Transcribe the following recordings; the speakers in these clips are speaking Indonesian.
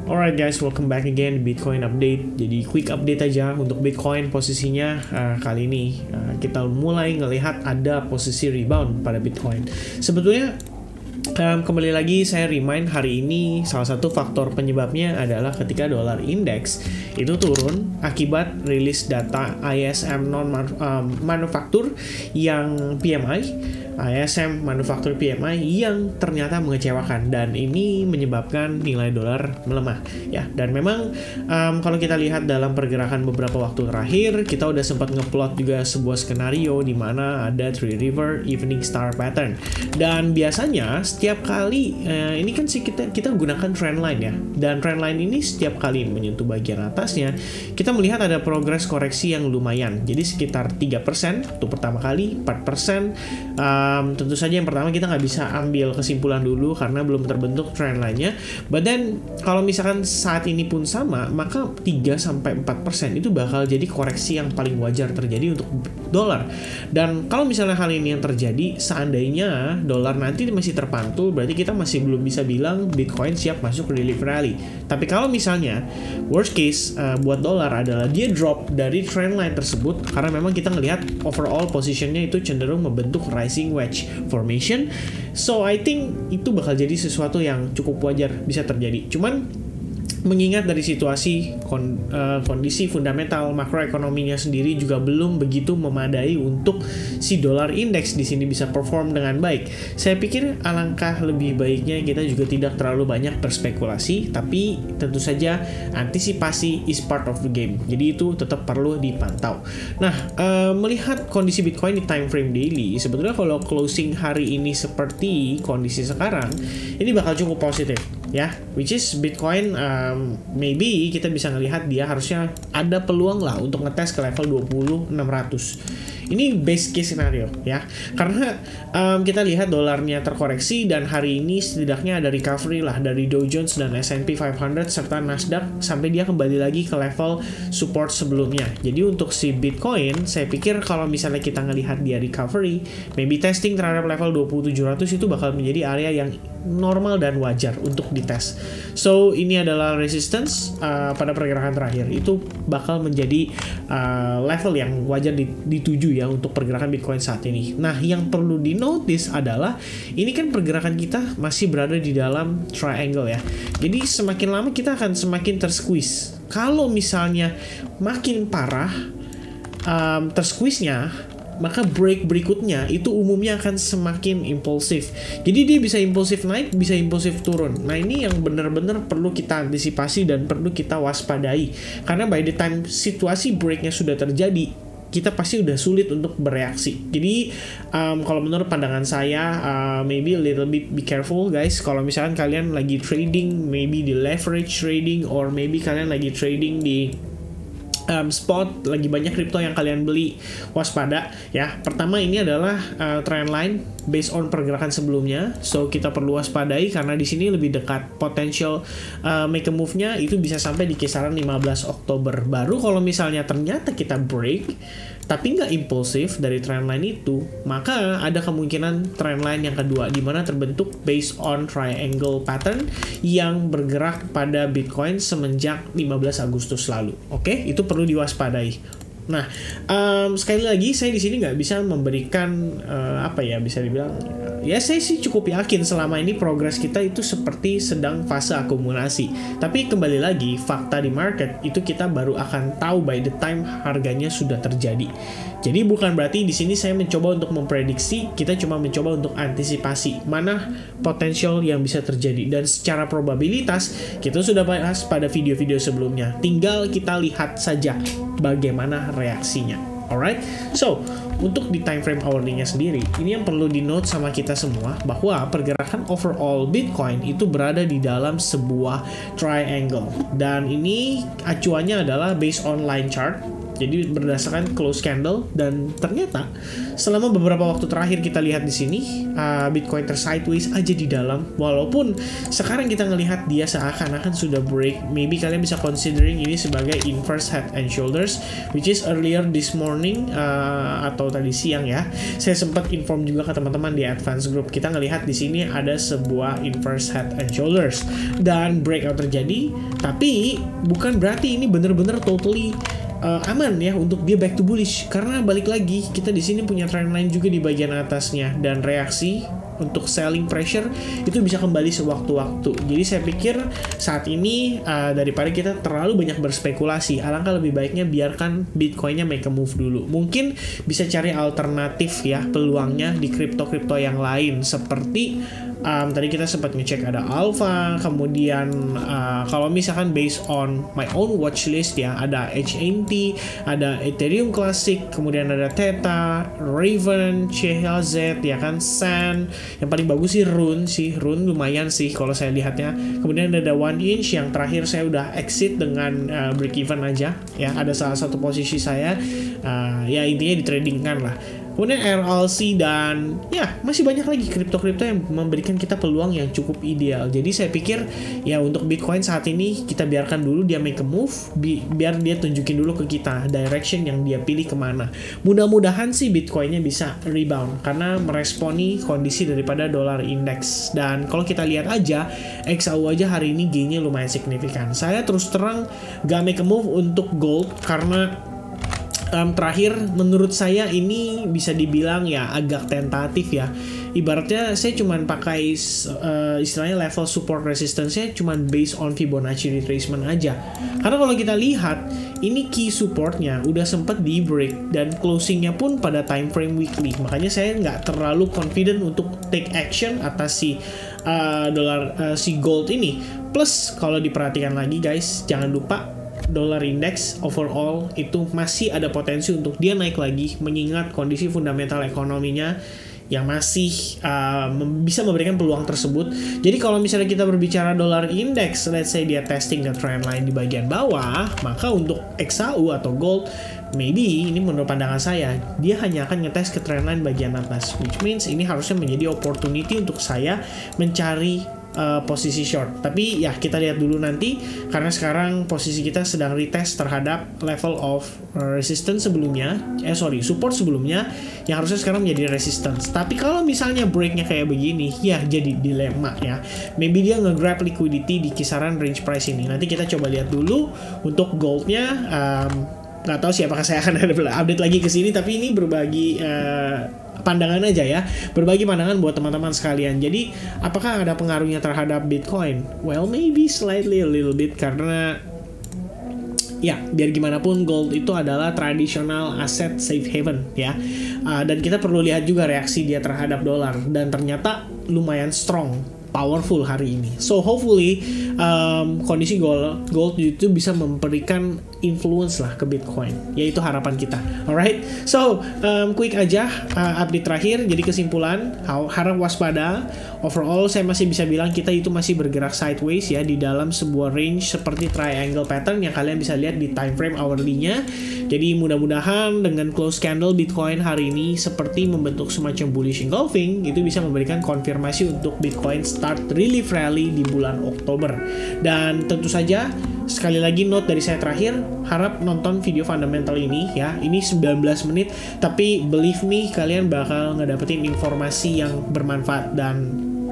Alright guys, welcome back again di Bitcoin Update. Jadi quick update aja untuk Bitcoin posisinya kali ini kita mulai ngelihat ada posisi rebound pada Bitcoin. Sebetulnya kembali lagi saya remind hari ini salah satu faktor penyebabnya adalah ketika dolar index itu turun akibat rilis data ISM non manufaktur yang PMI. ISM manufaktur PMI yang ternyata mengecewakan dan ini menyebabkan nilai dolar melemah ya. Dan memang kalau kita lihat dalam pergerakan beberapa waktu terakhir kita udah sempat ngeplot juga sebuah skenario di mana ada Three River Evening Star Pattern, dan biasanya setiap kali ini kan sih kita gunakan trendline ya, dan trendline ini setiap kali menyentuh bagian atasnya kita melihat ada progres koreksi yang lumayan, jadi sekitar 3% untuk pertama kali, 4%. Tentu saja yang pertama kita nggak bisa ambil kesimpulan dulu karena belum terbentuk trendline-nya. But then kalau misalkan saat ini pun sama, maka 3-4% itu bakal jadi koreksi yang paling wajar terjadi untuk dolar. Dan kalau misalnya hal ini yang terjadi, seandainya dolar nanti masih terpantul, berarti kita masih belum bisa bilang Bitcoin siap masuk relief rally. Tapi kalau misalnya worst case buat dolar adalah dia drop dari trendline tersebut, karena memang kita ngelihat overall positionnya itu cenderung membentuk rising wedge formation. So I think itu bakal jadi sesuatu yang cukup wajar bisa terjadi. Cuman mengingat dari situasi kondisi fundamental makroekonominya sendiri juga belum begitu memadai untuk si dolar index di sini bisa perform dengan baik. Saya pikir alangkah lebih baiknya kita juga tidak terlalu banyak berspekulasi, tapi tentu saja antisipasi is part of the game. Jadi itu tetap perlu dipantau. Nah, melihat kondisi Bitcoin di time frame daily, sebetulnya kalau closing hari ini seperti kondisi sekarang, ini bakal cukup positif ya, which is Bitcoin maybe kita bisa ngelihat dia harusnya ada peluang lah untuk ngetes ke level 20.600. Ini best case scenario ya, karena kita lihat dolarnya terkoreksi dan hari ini setidaknya ada recovery lah dari Dow Jones dan S&P 500 serta Nasdaq sampai dia kembali lagi ke level support sebelumnya. Jadi untuk si Bitcoin saya pikir kalau misalnya kita ngelihat dia recovery, maybe testing terhadap level 20.700 itu bakal menjadi area yang normal dan wajar untuk dites. So ini adalah resistance pada pergerakan terakhir, itu bakal menjadi level yang wajar dituju ya untuk pergerakan Bitcoin saat ini. Nah, yang perlu di-notice adalah ini kan pergerakan kita masih berada di dalam triangle ya. Jadi semakin lama kita akan semakin tersqueeze. Kalau misalnya makin parah tersqueeze-nya, maka break berikutnya itu umumnya akan semakin impulsif. Jadi dia bisa impulsif naik, bisa impulsif turun. Nah, ini yang benar-benar perlu kita antisipasi dan perlu kita waspadai. Karena by the time situasi breaknya sudah terjadi, kita pasti udah sulit untuk bereaksi. Jadi kalau menurut pandangan saya, maybe a little bit be careful guys. Kalau misalkan kalian lagi trading, maybe di leverage trading, or maybe kalian lagi trading di spot, lagi banyak crypto yang kalian beli, waspada ya. Pertama, ini adalah trend line based on pergerakan sebelumnya, so kita perlu waspadai karena di sini lebih dekat potential make a move-nya itu bisa sampai di kisaran 15 Oktober. Baru kalau misalnya ternyata kita break tapi nggak impulsif dari trendline itu, maka ada kemungkinan trendline yang kedua di mana terbentuk based on triangle pattern yang bergerak pada Bitcoin semenjak 15 Agustus lalu. Oke, itu perlu diwaspadai. Nah, sekali lagi saya di sini nggak bisa memberikan bisa dibilang ya, saya sih cukup yakin selama ini progres kita itu seperti sedang fase akumulasi. Tapi kembali lagi, fakta di market itu kita baru akan tahu by the time harganya sudah terjadi. Jadi bukan berarti di sini saya mencoba untuk memprediksi, kita cuma mencoba untuk antisipasi mana potensial yang bisa terjadi. Dan secara probabilitas kita sudah bahas pada video-video sebelumnya. Tinggal kita lihat saja bagaimana reaksinya. Alright, so untuk di time frame hourly-nya sendiri, ini yang perlu di note sama kita semua bahwa pergerakan overall Bitcoin itu berada di dalam sebuah triangle, dan ini acuannya adalah based on line chart. Jadi berdasarkan close candle, dan ternyata selama beberapa waktu terakhir kita lihat di sini Bitcoin sideways aja di dalam. Walaupun sekarang kita ngelihat dia seakan-akan sudah break. Maybe kalian bisa considering ini sebagai inverse head and shoulders, which is earlier this morning atau tadi siang ya. Saya sempat inform juga ke teman-teman di advance group. Kita ngelihat di sini ada sebuah inverse head and shoulders dan breakout terjadi. Tapi bukan berarti ini benar-benar totally aman ya untuk dia back to bullish, karena balik lagi kita di sini punya trendline juga di bagian atasnya, dan reaksi untuk selling pressure itu bisa kembali sewaktu-waktu. Jadi saya pikir saat ini daripada kita terlalu banyak berspekulasi, alangkah lebih baiknya biarkan Bitcoinnya make a move dulu. Mungkin bisa cari alternatif ya peluangnya di kripto-kripto yang lain, seperti tadi kita sempat ngecek ada Alpha, kemudian kalau misalkan based on my own watchlist ya, ada HNT, ada Ethereum Classic, kemudian ada Theta, Raven, CHZ ya kan, Sand. Yang paling bagus sih Rune lumayan sih kalau saya lihatnya. Kemudian ada One Inch, yang terakhir saya udah exit dengan break even aja ya. Ada salah satu posisi saya ya intinya ditradingkan lah. Kemudian RLC, dan ya masih banyak lagi kripto-kripto yang memberikan kita peluang yang cukup ideal. Jadi saya pikir ya untuk Bitcoin saat ini kita biarkan dulu dia make a move, biar dia tunjukin dulu ke kita direction yang dia pilih kemana. Mudah-mudahan sih Bitcoinnya bisa rebound karena meresponi kondisi daripada dollar index. Dan kalau kita lihat aja XAU aja hari ini gainnya lumayan signifikan. Saya terus terang gak make a move untuk gold karena terakhir menurut saya ini bisa dibilang ya agak tentatif ya. Ibaratnya saya cuman pakai istilahnya level support resistance-nya cuman based on Fibonacci retracement aja. Karena kalau kita lihat ini key supportnya udah sempet di break dan closingnya pun pada time frame weekly. Makanya saya nggak terlalu confident untuk take action atas si gold ini. Plus kalau diperhatikan lagi guys, jangan lupa dollar index overall itu masih ada potensi untuk dia naik lagi, mengingat kondisi fundamental ekonominya yang masih bisa memberikan peluang tersebut. Jadi kalau misalnya kita berbicara dollar index, let's say dia testing the trend line di bagian bawah, maka untuk XAU atau gold maybe ini menurut pandangan saya dia hanya akan ngetes ke trend line bagian atas, which means ini harusnya menjadi opportunity untuk saya mencari posisi short. Tapi ya kita lihat dulu nanti, karena sekarang posisi kita sedang retest terhadap level of resistance sebelumnya, support sebelumnya yang harusnya sekarang menjadi resistance. Tapi kalau misalnya breaknya kayak begini, ya jadi dilema ya. Maybe dia nge-grab liquidity di kisaran range price ini. Nanti kita coba lihat dulu untuk goldnya. Nggak tahu sih apakah saya akan ada update lagi ke sini, tapi ini berbagi pandangan aja ya, berbagi pandangan buat teman-teman sekalian. Jadi apakah ada pengaruhnya terhadap Bitcoin? Well, maybe slightly a little bit, karena ya biar gimana pun gold itu adalah tradisional aset safe haven ya, dan kita perlu lihat juga reaksi dia terhadap dolar, dan ternyata lumayan strong, powerful hari ini. So hopefully kondisi gold itu bisa memberikan influence lah ke Bitcoin, yaitu harapan kita. Alright, so quick aja update terakhir. Jadi kesimpulan, harap waspada. Overall saya masih bisa bilang kita itu masih bergerak sideways ya di dalam sebuah range seperti triangle pattern yang kalian bisa lihat di time frame hourly-nya. Jadi mudah-mudahan dengan close candle Bitcoin hari ini seperti membentuk semacam bullish engulfing, itu bisa memberikan konfirmasi untuk Bitcoin start relief rally di bulan Oktober. Dan tentu saja sekali lagi note dari saya terakhir, harap nonton video fundamental ini ya. Ini 19 menit, tapi believe me kalian bakal ngedapetin informasi yang bermanfaat. Dan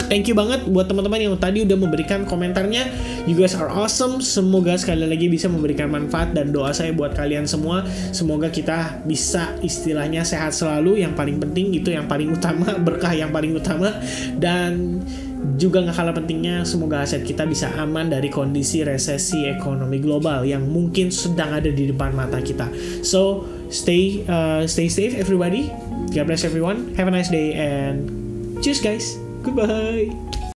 thank you banget buat teman-teman yang tadi udah memberikan komentarnya. You guys are awesome. Semoga sekali lagi bisa memberikan manfaat, dan doa saya buat kalian semua, semoga kita bisa istilahnya sehat selalu. Yang paling penting itu yang paling utama, berkah yang paling utama. Dan juga gak kalah pentingnya, semoga aset kita bisa aman dari kondisi resesi ekonomi global yang mungkin sedang ada di depan mata kita. So stay safe everybody. God bless everyone. Have a nice day and cheers guys. Goodbye.